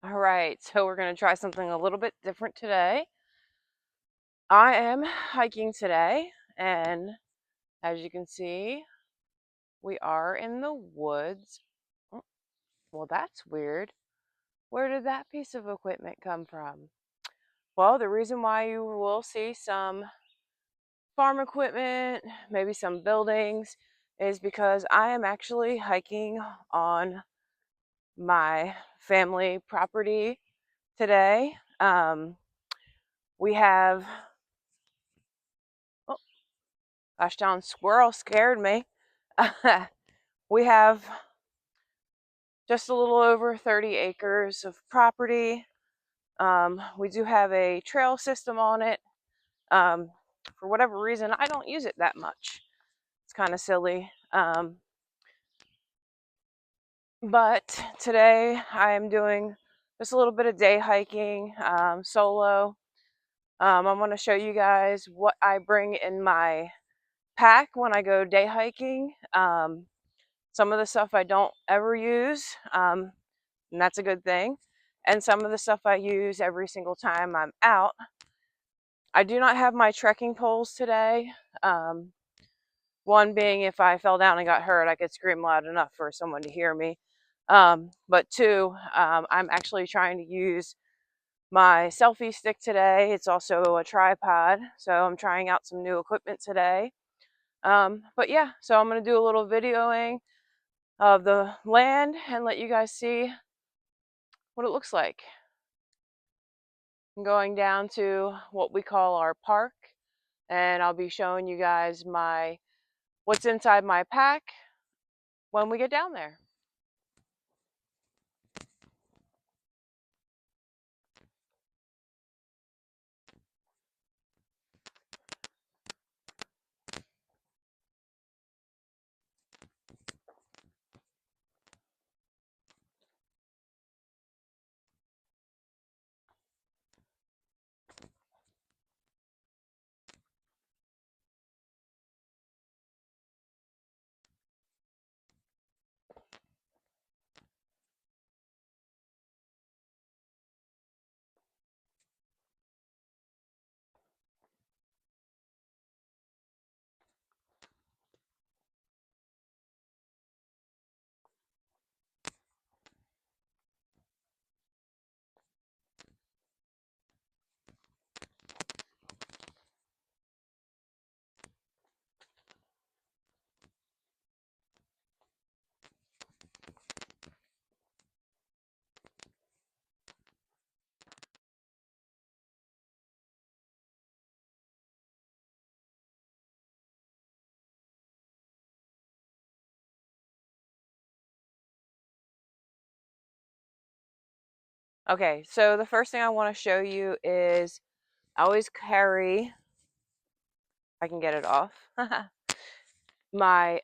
All right, so we're going to try something a little bit different today. I am hiking today, and as you can see, we are in the woods. Oh, well, that's weird. Where did that piece of equipment come from? Well, the reason why you will see some farm equipment, maybe some buildings, is because I am actually hiking on my family property today. We have, oh, gosh darn squirrel scared me. We have just a little over 30 acres of property. We do have a trail system on it. Um, for whatever reason, I don't use it that much. It's kind of silly. But today I am doing just a little bit of day hiking solo. I want to show you guys what I bring in my pack when I go day hiking. Some of the stuff I don't ever use, and that's a good thing. And some of the stuff I use every single time I'm out. I do not have my trekking poles today. Um, One being, if I fell down and got hurt, I could scream loud enough for someone to hear me. But two, I'm actually trying to use my selfie stick today. It's also a tripod, so I'm trying out some new equipment today. But yeah, so I'm going to do a little videoing of the land and let you guys see what it looks like. I'm going down to what we call our park, and I'll be showing you guys what's inside my pack when we get down there. Okay, so the first thing I want to show you is I always carry, if I can get it off, my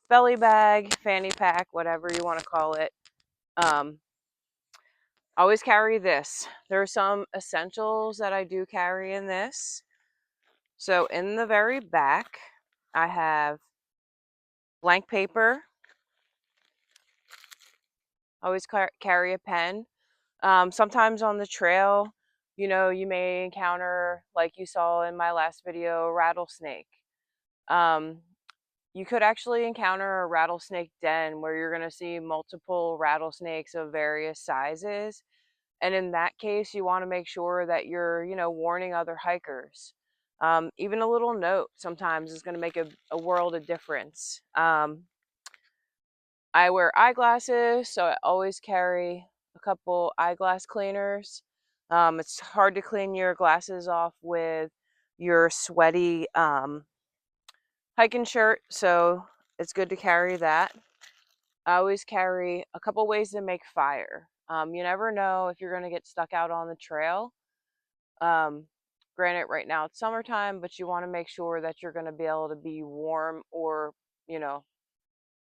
belly bag, fanny pack, whatever you want to call it. I always carry this. There are some essentials that I do carry in this. So in the very back, I have blank paper. I always carry a pen. Sometimes on the trail, you may encounter, like you saw in my last video, a rattlesnake. Um, you could actually encounter a rattlesnake den where you're going to see multiple rattlesnakes of various sizes. And in that case, you want to make sure that you're, warning other hikers. Even a little note sometimes is going to make a world of difference. I wear eyeglasses, so I always carry a couple eyeglass cleaners. It's hard to clean your glasses off with your sweaty hiking shirt, so it's good to carry that. I always carry a couple ways to make fire. You never know if you're going to get stuck out on the trail. Um, Granted, right now it's summertime, but you want to make sure that you're going to be able to be warm or, you know,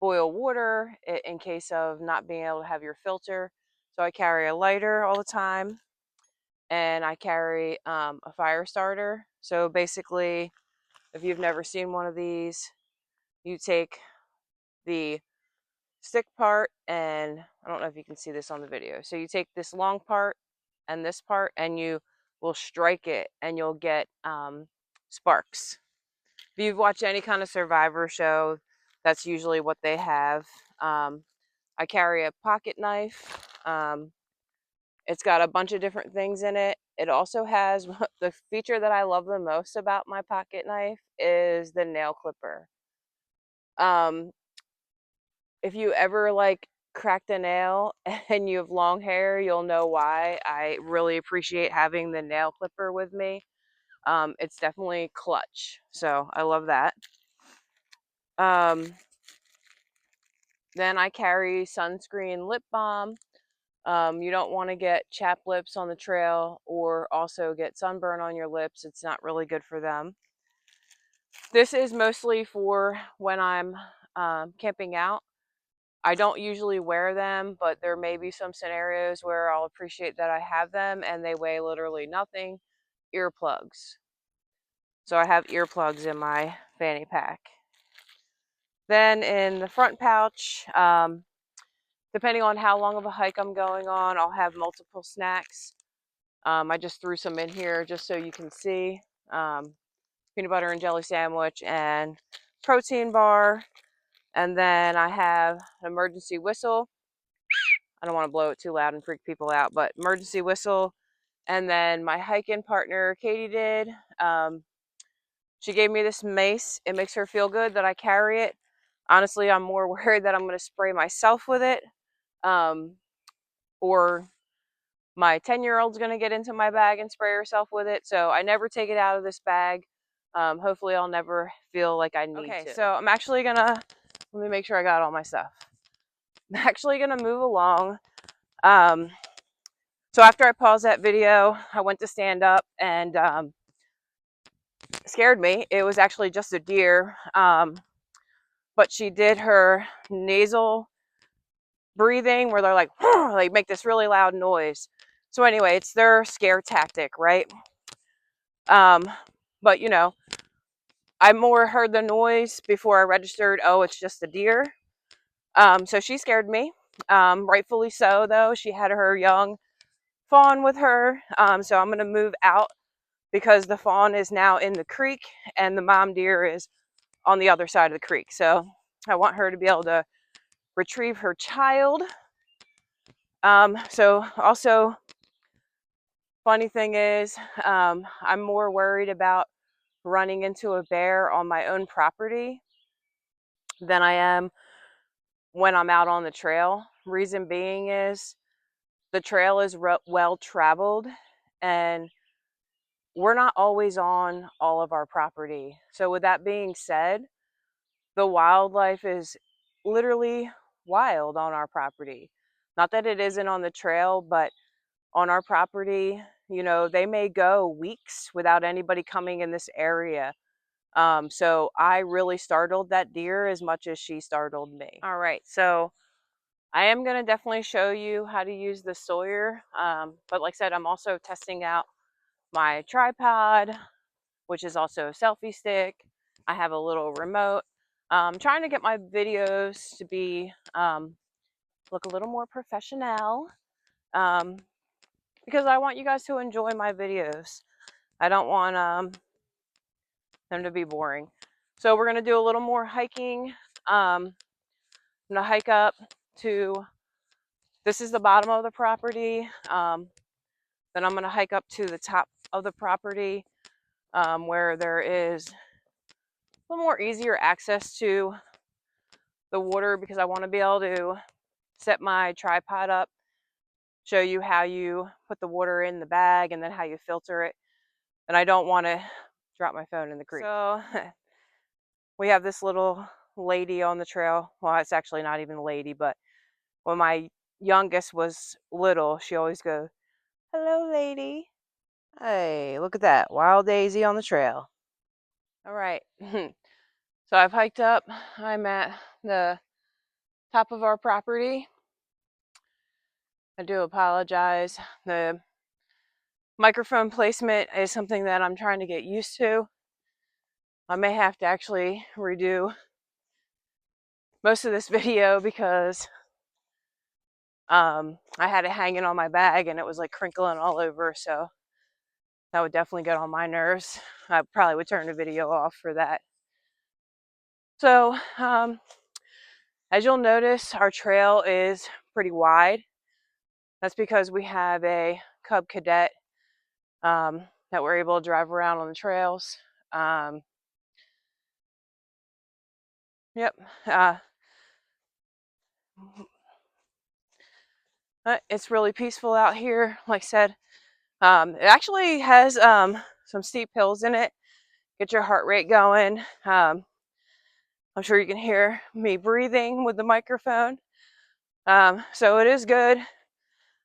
boil water in case of not being able to have your filter. So I carry a lighter all the time, and I carry a fire starter. So basically, if you've never seen one of these, you take the stick part, and I don't know if you can see this on the video. So you take this long part and this part, and you will strike it, and you'll get sparks. If you've watched any kind of Survivor show, that's usually what they have. I carry a pocket knife. It's got a bunch of different things in it. It also has the feature that I love the most about my pocket knife is the nail clipper. Um, if you ever like cracked a nail and you have long hair, you'll know why. I really appreciate having the nail clipper with me. It's definitely clutch, so I love that. Then I carry sunscreen, lip balm. You don't want to get chapped lips on the trail or also get sunburn on your lips. It's not really good for them. This is mostly for when I'm camping out. I don't usually wear them, but there may be some scenarios where I'll appreciate that I have them, and they weigh literally nothing. Earplugs. So I have earplugs in my fanny pack. Then in the front pouch, depending on how long of a hike I'm going on, I'll have multiple snacks. I just threw some in here just so you can see. Peanut butter and jelly sandwich and protein bar. And then I have an emergency whistle. I don't want to blow it too loud and freak people out, but emergency whistle. And then my hiking partner, Katie, did. She gave me this mace. It makes her feel good that I carry it. Honestly, I'm more worried that I'm going to spray myself with it. Or my 10-year-old's going to get into my bag and spray herself with it. So I never take it out of this bag. Hopefully I'll never feel like I need to. So I'm actually going to, let me make sure I got all my stuff. I'm actually going to move along. So after I paused that video, I went to stand up and scared me. It was actually just a deer. But she did her nasal breathing where they're like, like make this really loud noise. So anyway, it's their scare tactic, right? But you know, I more heard the noise before I registered, oh, it's just a deer. So she scared me. Rightfully so, though. She had her young fawn with her. So I'm going to move out because the fawn is now in the creek and the mom deer is on the other side of the creek. So I want her to be able to retrieve her child. So also, funny thing is, I'm more worried about running into a bear on my own property than I am when I'm out on the trail. Reason being is the trail is well traveled and we're not always on all of our property. So with that being said, the wildlife is literally wild on our property. Not that it isn't on the trail, but on our property, you know, they may go weeks without anybody coming in this area. So I really startled that deer as much as she startled me. All right, so I am going to definitely show you how to use the Sawyer. But like I said, I'm also testing out my tripod, which is also a selfie stick. I have a little remote. I'm trying to get my videos to be look a little more professional because I want you guys to enjoy my videos. I don't want them to be boring. So we're going to do a little more hiking. I'm going to hike up to, this is the bottom of the property. Then I'm going to hike up to the top of the property where there is a little more easier access to the water because I want to be able to set my tripod up, show you how you put the water in the bag and then how you filter it. And I don't want to drop my phone in the creek. So we have this little lady on the trail. Well, it's actually not even a lady, but when my youngest was little, she always goes, "Hello, lady." Hey, look at that. Wild daisy on the trail. All right. So I've hiked up. I'm at the top of our property. I do apologize. The microphone placement is something that I'm trying to get used to. I may have to actually redo most of this video because I had it hanging on my bag and it was like crinkling all over, so that would definitely get on my nerves. I probably would turn the video off for that. So as you'll notice, our trail is pretty wide. That's because we have a Cub Cadet that we're able to drive around on the trails. Yep. It's really peaceful out here. Like I said, it actually has some steep hills in it. Get your heart rate going. I'm sure you can hear me breathing with the microphone. So it is good.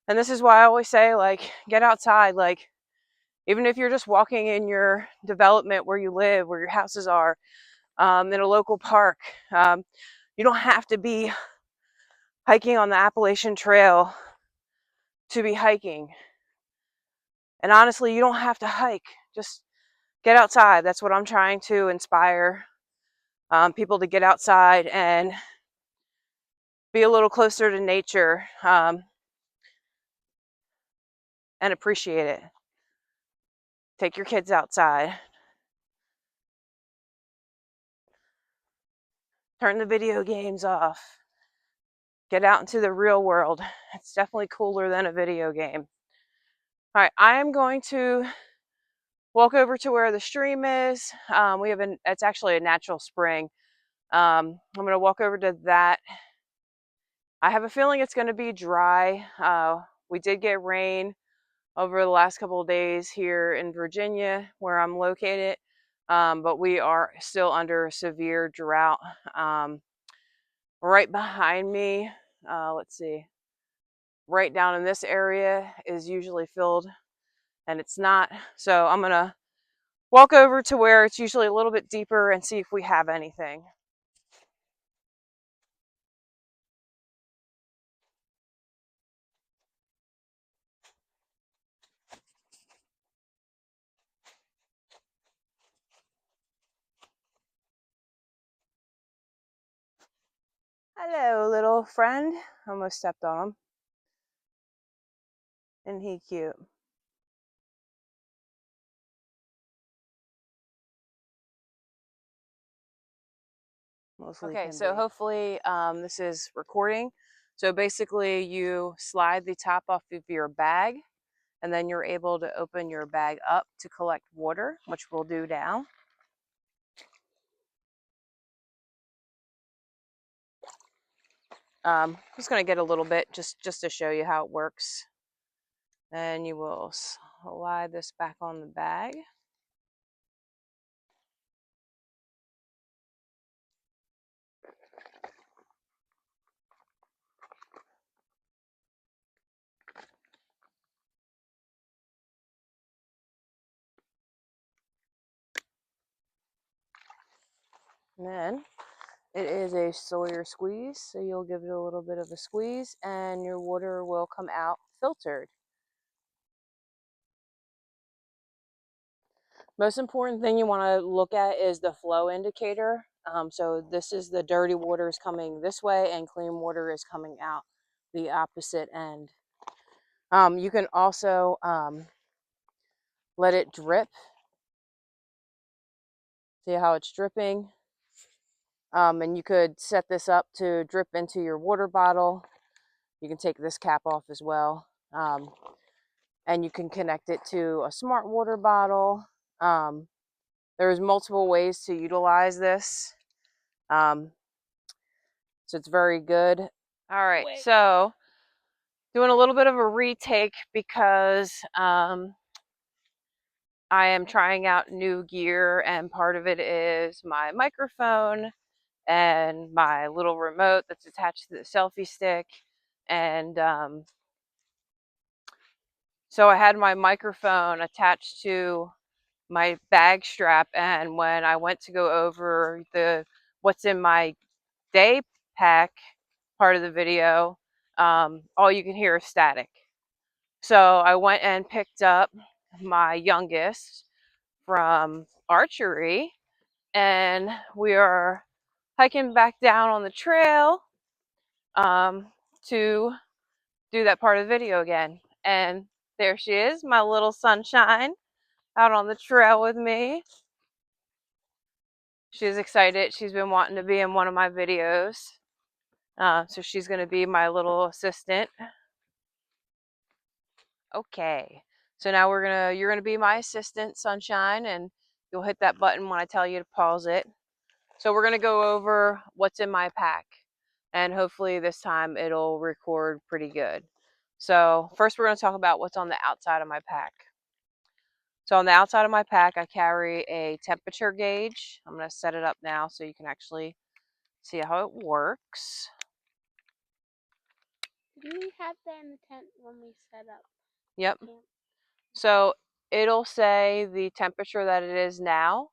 And this is why I always say, like, get outside. Like, even if you're just walking in your development where you live, where your houses are, in a local park, you don't have to be hiking on the Appalachian Trail to be hiking. And honestly, you don't have to hike. Just get outside. That's what I'm trying to inspire people to get outside and be a little closer to nature and appreciate it. Take your kids outside. Turn the video games off. Get out into the real world. It's definitely cooler than a video game. All right, I am going to walk over to where the stream is. It's actually a natural spring. I'm going to walk over to that. I have a feeling it's going to be dry. We did get rain over the last couple of days here in Virginia, where I'm located, but we are still under severe drought. Right behind me, let's see, right down in this area is usually filled, and it's not. So I'm going to walk over to where it's usually a little bit deeper and see if we have anything. Hello, little friend. Almost stepped on him. Isn't he cute? Okay, so hopefully this is recording. So basically you slide the top off of your bag and then you're able to open your bag up to collect water, which we'll do now. I'm just going to get a little bit just to show you how it works. And you will slide this back on the bag. And then it is a Sawyer squeeze, so you'll give it a little bit of a squeeze and your water will come out filtered. Most important thing you want to look at is the flow indicator. So this is the dirty water is coming this way and clean water is coming out the opposite end. You can also let it drip. See how it's dripping? And you could set this up to drip into your water bottle. You can take this cap off as well. And you can connect it to a smart water bottle. There's multiple ways to utilize this. So it's very good. All right, so doing a little bit of a retake because I am trying out new gear, and part of it is my microphone and my little remote that's attached to the selfie stick. And so I had my microphone attached to my bag strap, and when I went to go over what's in my day pack part of the video, all you can hear is static. So I went and picked up my youngest from archery, and we are hiking back down on the trail to do that part of the video again. And there she is, my little sunshine, out on the trail with me. She's excited. She's been wanting to be in one of my videos. So she's going to be my little assistant. Okay. So now you're gonna be my assistant, Sunshine, and you'll hit that button when I tell you to pause it. So we're gonna go over what's in my pack, and hopefully this time it'll record pretty good. So first we're gonna talk about what's on the outside of my pack. So on the outside of my pack, I carry a temperature gauge. I'm gonna set it up now so you can actually see how it works. Didn't we have that in the tent when we set up? Yep. So it'll say the temperature that it is now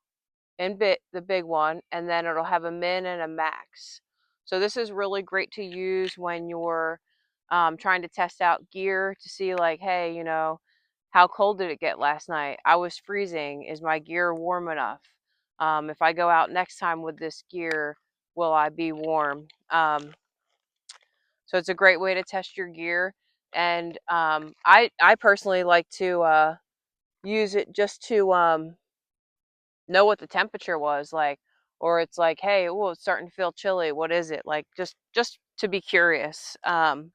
in the big one, and then it'll have a min and a max. So this is really great to use when you're trying to test out gear to see like, hey, you know, how cold did it get last night? I was freezing. Is my gear warm enough? If I go out next time with this gear, will I be warm? So it's a great way to test your gear. And I personally like to use it just to know what the temperature was like, or it's like, hey, oh, it's starting to feel chilly. What is it like? Just to be curious. Then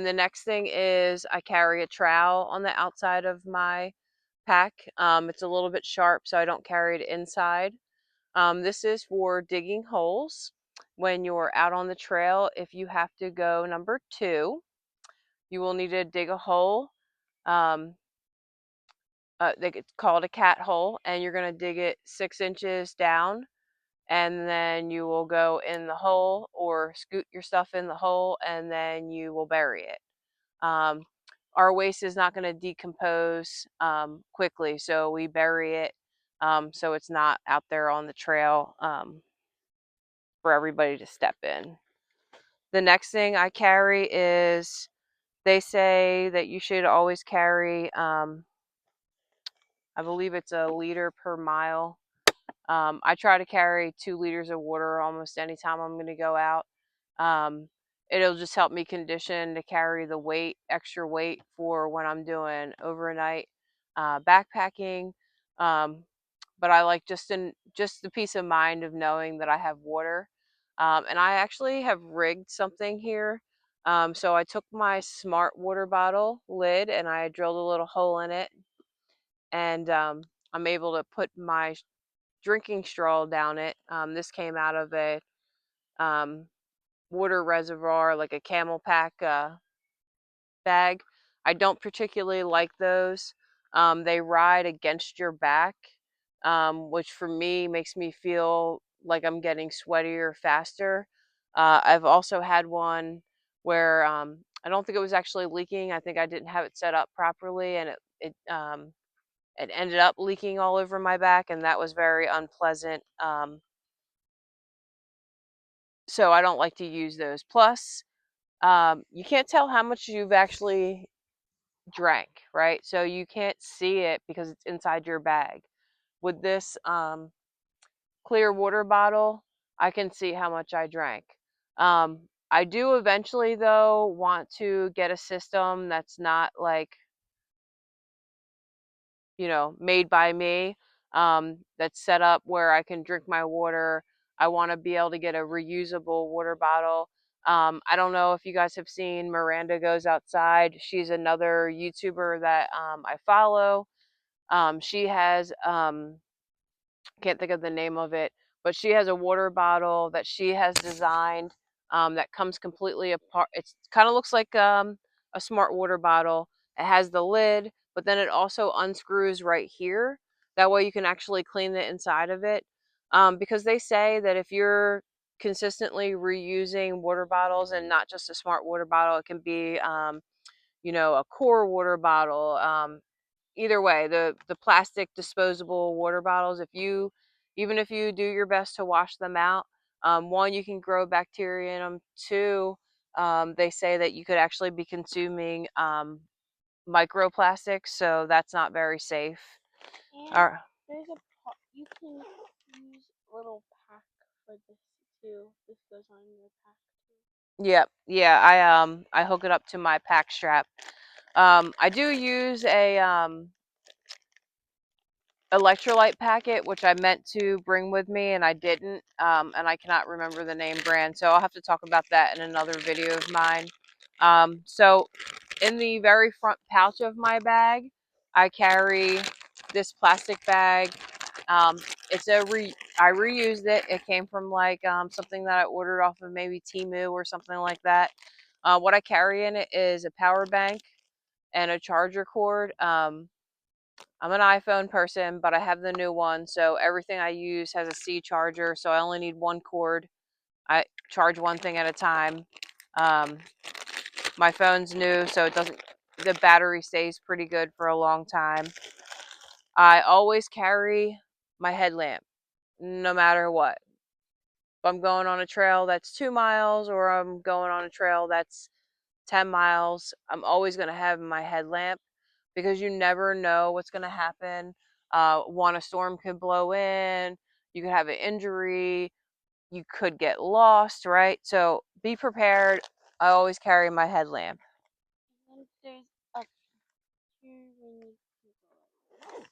the next thing is I carry a trowel on the outside of my pack. It's a little bit sharp, so I don't carry it inside. This is for digging holes when you're out on the trail. If you have to go number 2, you will need to dig a hole. It's called a cat hole, and you're going to dig it 6 inches down, and then you will go in the hole or scoot your stuff in the hole, and then you will bury it. Our waste is not going to decompose quickly, so we bury it so it's not out there on the trail for everybody to step in. The next thing I carry is, they say that you should always carry, I believe it's a liter per mile. I try to carry 2 liters of water almost anytime I'm going to go out. It'll just help me condition to carry the extra weight for when I'm doing overnight backpacking. But I like just the peace of mind of knowing that I have water. And I actually have rigged something here. So I took my smart water bottle lid and I drilled a little hole in it, and I'm able to put my drinking straw down it. This came out of a water reservoir, like a Camel Pack bag. I don't particularly like those. They ride against your back, which for me makes me feel like I'm getting sweatier faster. I've also had one where I don't think it was actually leaking. I think I didn't have it set up properly, and it ended up leaking all over my back, and that was very unpleasant. So I don't like to use those. Plus, you can't tell how much you've actually drank, right? So you can't see it because it's inside your bag. With this clear water bottle, I can see how much I drank. I do eventually, though, want to get a system that's not like, you know, made by me, that's set up where I can drink my water. I want to be able to get a reusable water bottle. I don't know if you guys have seen Miranda Goes Outside. She's another YouTuber that I follow. She has can't think of the name of it, but she has a water bottle that she has designed that comes completely apart. It kind of looks like a smart water bottle. It has the lid, but then it also unscrews right here. That way you can actually clean the inside of it. Because they say that if you're consistently reusing water bottles, and not just a smart water bottle, it can be, you know, a core water bottle. Either way, the plastic disposable water bottles, if you even if you do your best to wash them out, one, you can grow bacteria in them. Two, they say that you could actually be consuming microplastics, so that's not very safe. And there's you can use a little pack for this too. This goes on your pack too. Yep. Yeah, I hook it up to my pack strap. I do use a electrolyte packet, which I meant to bring with me and I didn't. And I cannot remember the name brand, so I'll have to talk about that in another video of mine. So in the very front pouch of my bag, I carry this plastic bag. Um, I reused it. It came from like something that I ordered off of maybe Temu or something like that. What I carry in it is a power bank and a charger cord. I'm an iPhone person, but I have the new one, so everything I use has a C charger, so I only need one cord. I charge one thing at a time. Um, my phone's new, so the battery stays pretty good for a long time. I always carry my headlamp, no matter what. If I'm going on a trail that's 2 miles or I'm going on a trail that's 10 miles, I'm always going to have my headlamp because you never know what's going to happen. A storm could blow in, you could have an injury, you could get lost, right? So be prepared. I always carry my headlamp. And there's a here when you can go like this.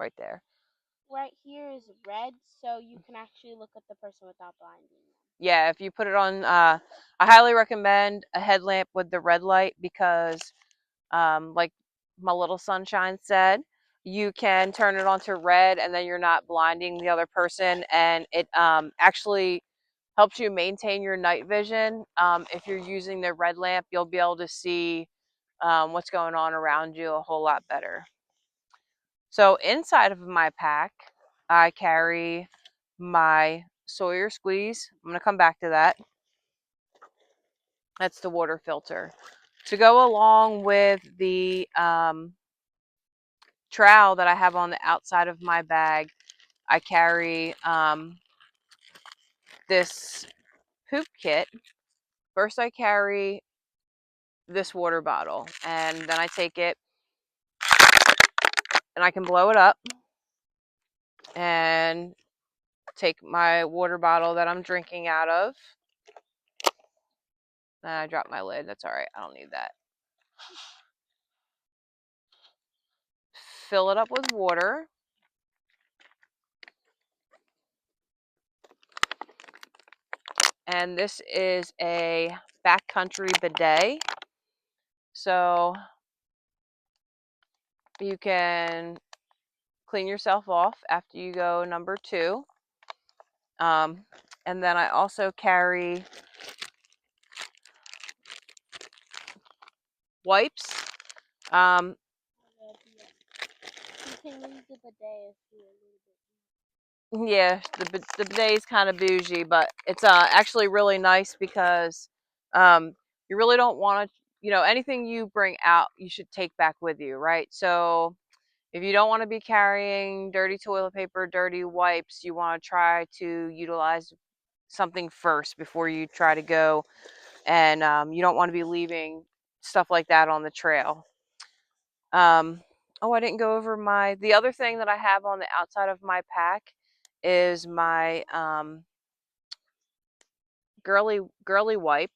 Right there. Right here is red, so you can actually look at the person without blinding them. Yeah, if you put it on, I highly recommend a headlamp with the red light because, like my little sunshine said, you can turn it on to red and then you're not blinding the other person, and it actually helps you maintain your night vision. If you're using the red lamp, you'll be able to see what's going on around you a whole lot better. So inside of my pack, I carry my Sawyer squeeze. I'm going to come back to that. That's the water filter. To go along with the trowel that I have on the outside of my bag, I carry this poop kit. First, I carry this water bottle, and then I take it and I can blow it up and take my water bottle that I'm drinking out of. And I dropped my lid. That's all right. I don't need that. Fill it up with water. And this is a backcountry bidet. So you can clean yourself off after you go number 2. And then I also carry wipes. Um, You can leave the bidet if you're a little bit. yeah, the bidet is kind of bougie, but it's actually really nice because you really don't want to, anything you bring out, you should take back with you, right? So if you don't want to be carrying dirty toilet paper, dirty wipes, you want to try to utilize something first before you try to go, and you don't want to be leaving stuff like that on the trail. Oh, I didn't go over the other thing that I have on the outside of my pack is my girly wipe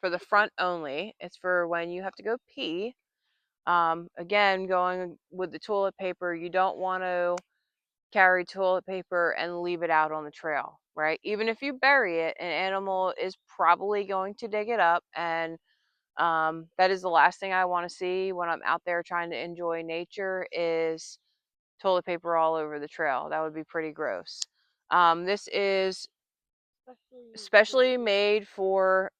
for the front only. It's for when you have to go pee. Again, going with the toilet paper, you don't want to carry toilet paper and leave it out on the trail, right? Even if you bury it, an animal is probably going to dig it up, and that is the last thing I want to see when I'm out there trying to enjoy nature is toilet paper all over the trail. That would be pretty gross. This is especially made for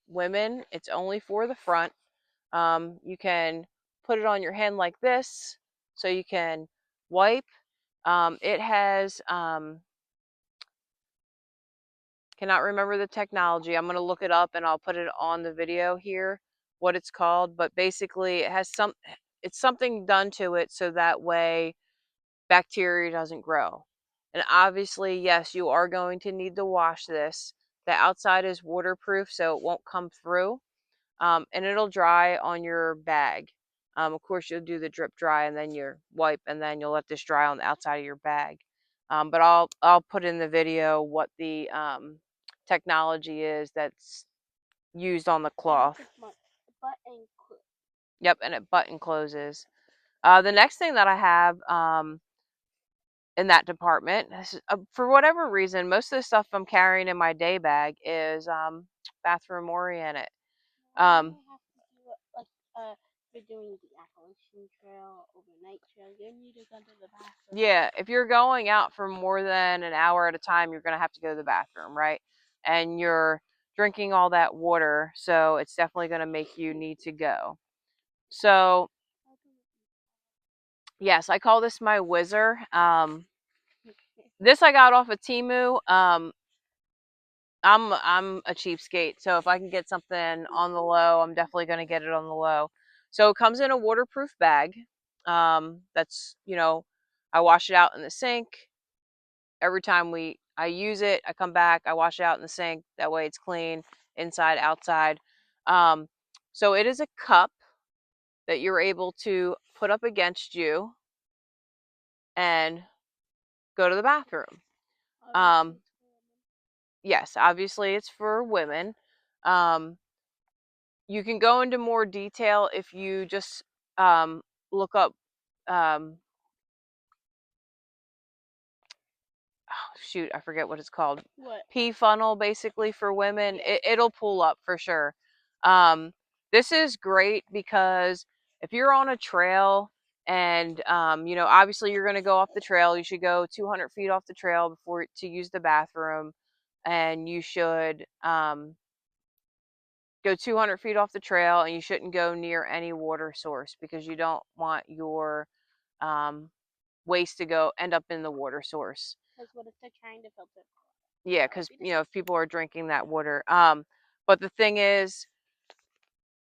women. It's only for the front. You can put it on your hand like this so you can wipe. It has, cannot remember the technology. I'm going to look it up and I'll put it on the video here, what it's called. But basically, it's something done to it so that way bacteria doesn't grow. And obviously, yes, you are going to need to wash this. The outside is waterproof, so it won't come through. And it'll dry on your bag. Of course, you'll do the drip dry and then your wipe, and then you'll let this dry on the outside of your bag. But I'll put in the video what the technology is that's used on the cloth. Button clip. Yep, and it button closes. The next thing that I have in that department, for whatever reason, most of the stuff I'm carrying in my day bag is bathroom oriented. I have to do it like for doing the Appalachian Trail, overnight trail. You need to go to the bathroom. Yeah, if you're going out for more than an hour at a time, you're going to have to go to the bathroom, right? And you're drinking all that water, so it's definitely going to make you need to go. So, yes, I call this my whizzer. This I got off of Temu. I'm a cheapskate, so if I can get something on the low, I'm definitely going to get it on the low. So it comes in a waterproof bag. That's, I wash it out in the sink. Every time I use it, I come back, I wash it out in the sink. That way it's clean inside, outside. Um, so it is a cup that you're able to put up against you and go to the bathroom. Yes, obviously it's for women. You can go into more detail if you just look up shoot, I forget what it's called. What? Pee funnel, basically, for women. Yeah. It'll pull up for sure. This is great because if you're on a trail and obviously you're going to go off the trail, you should go 200 feet off the trail before to use the bathroom, and you should go 200 feet off the trail, and you shouldn't go near any water source because you don't want your waste to end up in the water source. Because what if they're trying to filter? Yeah, because if people are drinking that water. But the thing is,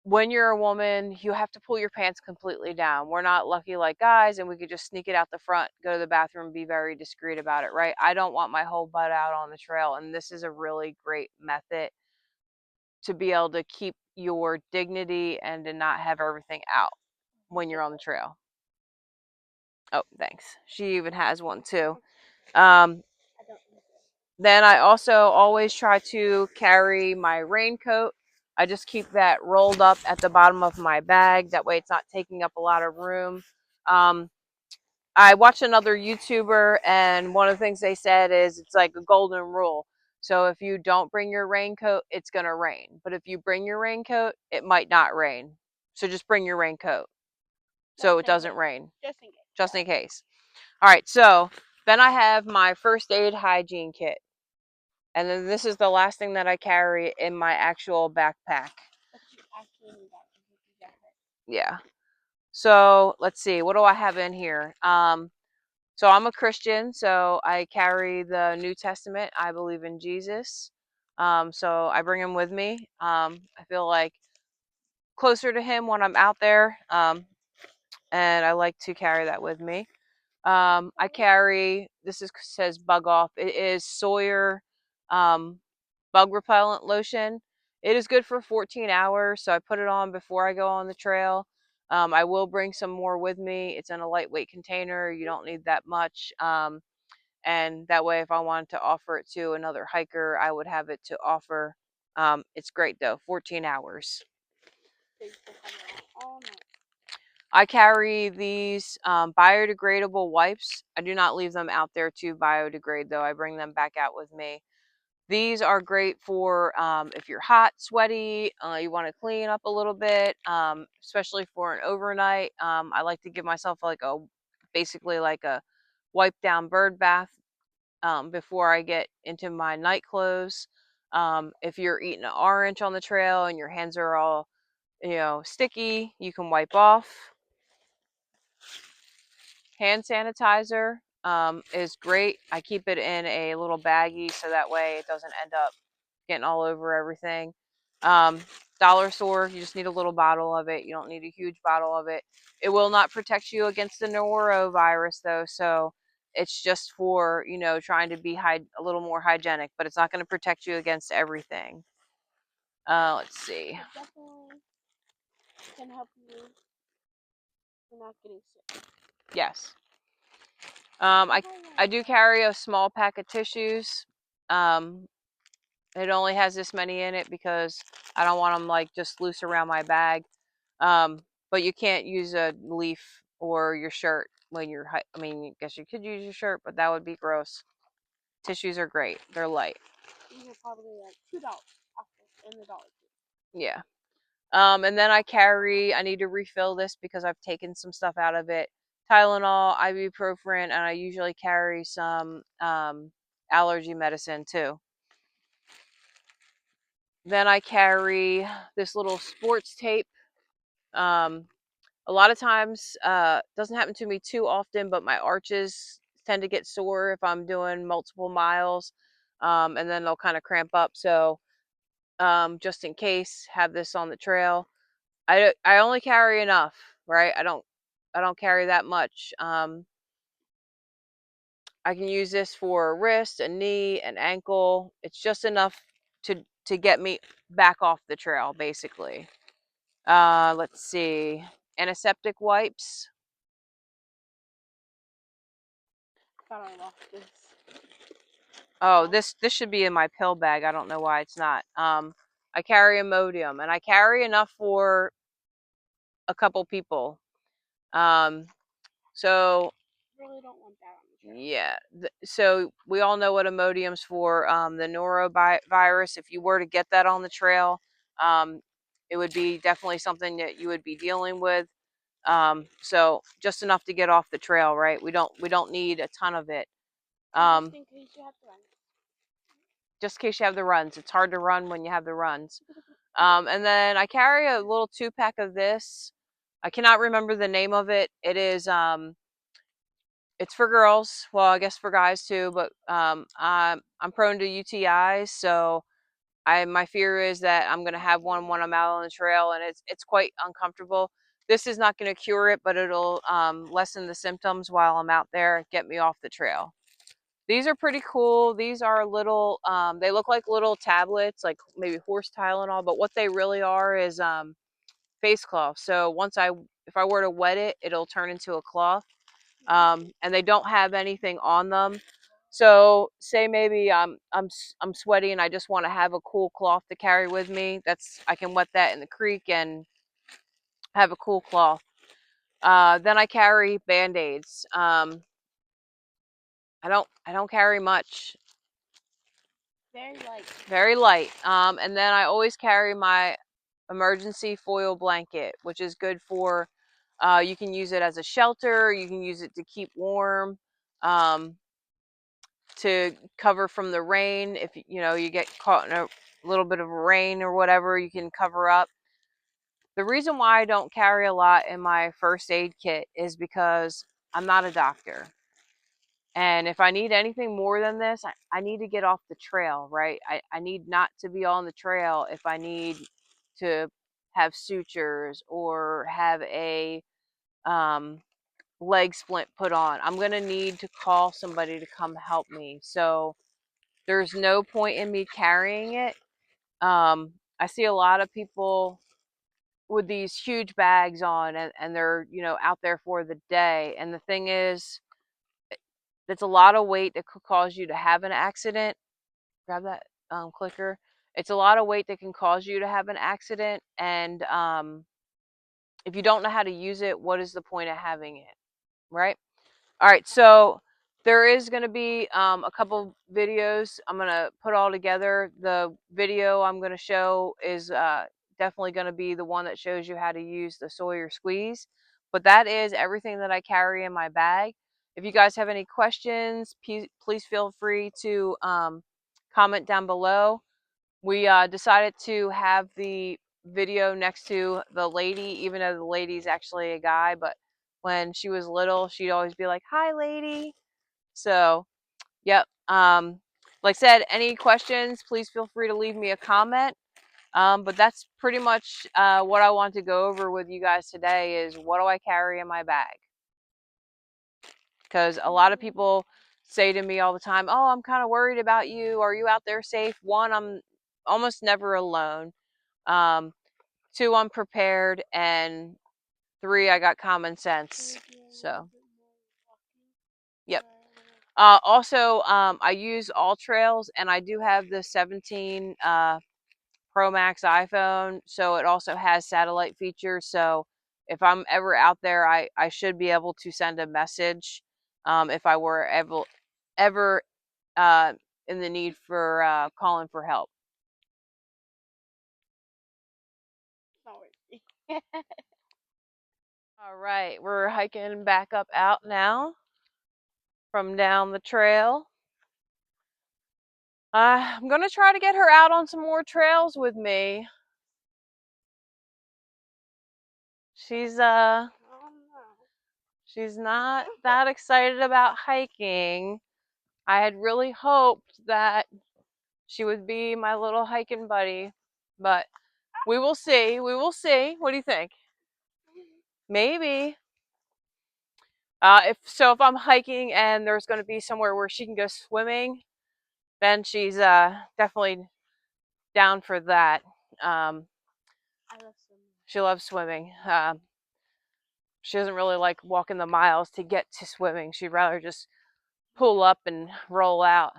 when you're a woman, you have to pull your pants completely down. We're not lucky like guys, and we could just sneak it out the front, go to the bathroom, be very discreet about it, right? I don't want my whole butt out on the trail, and this is a really great method to be able to keep your dignity and to not have everything out when you're on the trail. Oh, thanks. She even has one too. Then I also always try to carry my raincoat. I just keep that rolled up at the bottom of my bag. That way it's not taking up a lot of room. I watched another YouTuber, and one of the things they said is it's like a golden rule. So if you don't bring your raincoat, it's going to rain. But if you bring your raincoat, it might not rain. So just bring your raincoat so it doesn't rain. Just in case. All right, so then I have my first aid hygiene kit. And then this is the last thing that I carry in my actual backpack. Yeah. So let's see, what do I have in here? So I'm a Christian, so I carry the New Testament. I believe in Jesus. So I bring him with me. I feel like closer to him when I'm out there. And I like to carry that with me. I carry, says bug off. It is Sawyer bug repellent lotion. It is good for 14 hours, so I put it on before I go on the trail. I will bring some more with me. It's in a lightweight container. You don't need that much. And that way, if I wanted to offer it to another hiker, I would have it to offer. It's great though, 14 hours. I carry these biodegradable wipes. I do not leave them out there to biodegrade though. I bring them back out with me. These are great for if you're hot, sweaty, you want to clean up a little bit, especially for an overnight. I like to give myself basically like a wipe down bird bath before I get into my night clothes. If you're eating an orange on the trail and your hands are all, sticky, you can wipe off. Hand sanitizer is great. I keep it in a little baggie so that way it doesn't end up getting all over everything. Dollar store, you just need a little bottle of it. You don't need a huge bottle of it. It will not protect you against the norovirus though, so it's just for trying to be a little more hygienic, but it's not going to protect you against everything. Let's see. Definitely can help you you're not getting sick. Yes. That's I what I I like. do carry a small pack of tissues. Um, it only has this many in it because I don't want them like just loose around my bag. But you can't use a leaf or your shirt when you're. I mean, I guess you could use your shirt, but that would be gross. Tissues are great. They're light. These are probably like $2 off in the Dollar Tree. Yeah. And then I need to refill this because I've taken some stuff out of it. Tylenol, ibuprofen, and I usually carry some allergy medicine too. Then I carry this little sports tape. Um, a lot of times, doesn't happen to me too often, but my arches tend to get sore if I'm doing multiple miles, and then they'll kind of cramp up. So, just in case, have this on the trail. I only carry enough, right? I don't carry that much. I can use this for a wrist, a knee, an ankle. It's just enough to get me back off the trail, basically. Let's see. Antiseptic wipes. Thought I lost this. Oh, No. this should be in my pill bag. I don't know why it's not. I carry Imodium, and I carry enough for a couple people. Um, so Really don't want that on the trail. yeah, so we all know what Imodium's for. The norovirus. If you were to get that on the trail, um, it would be definitely something that you would be dealing with. So just enough to get off the trail, right? We don't need a ton of it. Just in case you have to run. Just in case you have the runs. It's hard to run when you have the runs. And then I carry a little 2-pack of this. I cannot remember the name of it. It's for girls. Well, I guess for guys too, but I'm prone to UTIs, so my fear is that I'm gonna have one when I'm out on the trail, and it's quite uncomfortable. This is not gonna cure it, but it'll lessen the symptoms while I'm out there, get me off the trail. These are pretty cool. These are little, they look like little tablets, like maybe horse Tylenol, but what they really are is face cloth. So if I were to wet it, it'll turn into a cloth. And they don't have anything on them. So say maybe I'm sweaty and I just want to have a cool cloth to carry with me. I can wet that in the creek and have a cool cloth. Then I carry band-aids. I don't carry much. Very light. Very light. And then I always carry my emergency foil blanket, which is good for, you can use it as a shelter, you can use it to keep warm, to cover from the rain. If you get caught in a little bit of rain or whatever, you can cover up. The reason why I don't carry a lot in my first aid kit is because I'm not a doctor. And if I need anything more than this, I need to get off the trail, right? I need not to be on the trail if I need to have sutures or have a um, leg splint put on. I'm going to need to call somebody to come help me. So there's no point in me carrying it. I see a lot of people with these huge bags on, and they're, out there for the day. And the thing is, it's a lot of weight that could cause you to have an accident. Grab that clicker. It's a lot of weight that can cause you to have an accident. And if you don't know how to use it, what is the point of having it? Right? All right, so there is going to be a couple videos I'm going to put all together. The video I'm going to show is definitely going to be the one that shows you how to use the Sawyer squeeze. But that is everything that I carry in my bag. If you guys have any questions, please feel free to comment down below. We decided to have the video next to the lady, even though the lady's actually a guy, but when she was little, she'd always be like, "Hi, lady." So, yep. Like I said, any questions, please feel free to leave me a comment. But that's pretty much what I want to go over with you guys today is what do I carry in my bag? Because a lot of people say to me all the time, "Oh, I'm kind of worried about you. Are you out there safe?" One, I'm almost never alone. Um, Two, I'm prepared, and 3, I got common Can sense. we do a So, little bit more walking? yep. Or a little... Also, I use All Trails, and I do have the 17 Pro Max iPhone, so it also has satellite features. So if I'm ever out there, I should be able to send a message if I were ever uh, in the need for calling for help. Sorry. All right, we're hiking back up out now from down the trail. I'm gonna try to get her out on some more trails with me. She's Oh no. she's not that excited about hiking. I had really hoped that she would be my little hiking buddy, but we will see. We will see. What do you think? Maybe. If I'm hiking and there's going to be somewhere where she can go swimming, then she's definitely down for that. Um, I love swimming. she loves swimming. She doesn't really like walking the miles to get to swimming. She'd rather just pull up and roll out.